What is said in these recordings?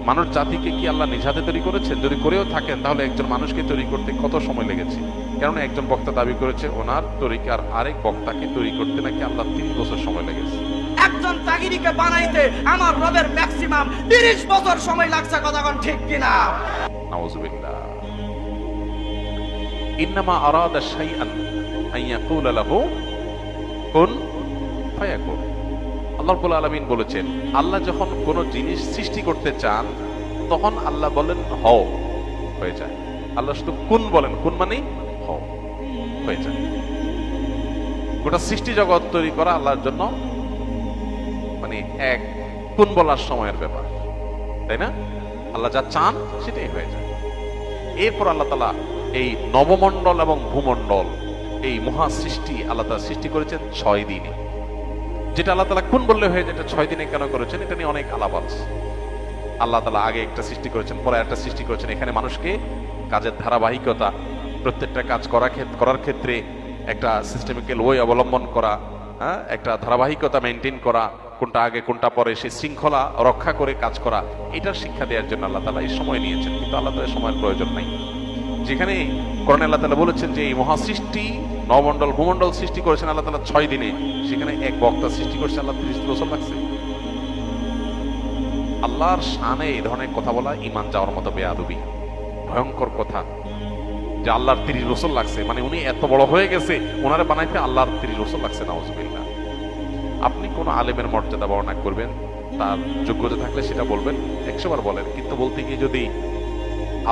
মানুষ জাতিকে কি আল্লাহ নিজ হাতে তৈরি করেছেন? যদি করেও থাকেন তাহলে একজন মানুষকে তৈরি করতে কত সময় লেগেছে? কারণ একজন বক্তা দাবি করেছে ওনার তরিকার আরেক বক্তাকে তৈরি করতে নাকি আল্লাহ 30 বছর সময় লেগেছে। একজন তাগিরিকে বানাইতে আমার রবের ম্যাক্সিমাম 30 বছর সময় লাগছে, কথা কোন ঠিক কিনা? নাউযুবিল্লাহ। ইন্নামা আরাদা শাইআন আন ইয়াকুলা লাহু কুন ফায়াকুন। আল্লাহ রাব্বুল আলামিন বলেছেন, আল্লাহ যখন কোন জিনিস সৃষ্টি করতে চান তখন আল্লাহ বলেন হও, হয়ে যায়। আল্লাহ শুধু কুন বলেন, কুন মানে হও, হয়ে যায়। গোটা সৃষ্টি জগৎ তৈরি করা আল্লাহর জন্য মানে এক কুন বলার সময়ের ব্যাপার, তাই না? আল্লাহ যা চান সেটাই হয়ে যায়। এরপর আল্লাহ তাআলা এই নবমণ্ডল এবং ভূমণ্ডল, এই মহা সৃষ্টি আল্লাহ তাআলা সৃষ্টি করেছেন 6 দিনে। যেটা আল্লাহ তাআলা কোন বললে হয়ে যেটা 6 দিনে কেন করেছেন এটা নিয়ে অনেক আলাপ আছে। আল্লাহ তাআলা আগে একটা সৃষ্টি করেছেন, পরে একটা সৃষ্টি করেছেন। এখানে মানুষকে কাজের ধারাবাহিকতা, প্রত্যেকটা কাজ করার ক্ষেত্রে একটা সিস্টেমিক্যাল ওয়ে অবলম্বন করা, একটা ধারাবাহিকতা মেনটেন করা, কোনটা আগে কোনটা পরে সেই শৃঙ্খলা রক্ষা করে কাজ করা, এটার শিক্ষা দেওয়ার জন্য আল্লাহ তাআলা এই সময় নিয়েছেন। কিন্তু আল্লাহ তাআলা সময়ের প্রয়োজন নাই। যেখানে কোরআনে আল্লাহ তাআলা বলেছেন যে এই মহাসৃষ্টি নবমণ্ডল ভূমণ্ডল সৃষ্টি করেছেন আল্লাহ তাআলা 6 দিনে, সেখানে এক বক্তা সৃষ্টি করছে আল্লাহ 30 বছর লাগছে। আল্লাহর শানে এই ধরনের কথা বলা ঈমান যাওয়ার মতো বেয়াদবি, ভয়ঙ্কর কথা। যে আল্লাহর 30 বছর লাগছে, মানে উনি এত বড় হয়ে গেছে, ওনারে বানাইতে আল্লাহর 30 বছর লাগছে। নাউযুবিল্লাহ। আপনি কোন আলেমের মর্যাদা বর্ণনা করবেন, তার যোগ্যতা থাকলে সেটা বলবেন, 100 বার বলেন। কিন্তু বলতে গিয়ে যদি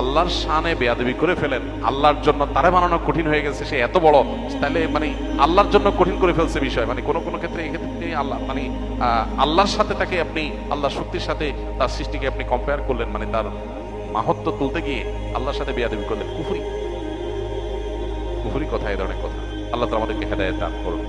আল্লাহর শানে বেয়াদবি করে ফেলেন, আল্লাহর জন্য তারে বানানো কঠিন হয়ে গেছে, সে এত বড়, তাহলে মানে আল্লাহর জন্য কঠিন করে ফেলছে বিষয়। মানে কোন কোন ক্ষেত্রে এক্ষেত্রে আল্লাহ মানে আল্লাহর সাথে তাকে আপনি আল্লাহর শক্তির সাথে তার সৃষ্টিকে আপনি কম্পেয়ার করলেন, মানে তার মাহাত্ম্য তুলতে গিয়ে আল্লাহর সাথে বেয়াদবি করলেন। কুফরি কথা, এই ধরনের কথা। আল্লাহ তাআলা আমাদেরকে হেদায়েত দান করুন।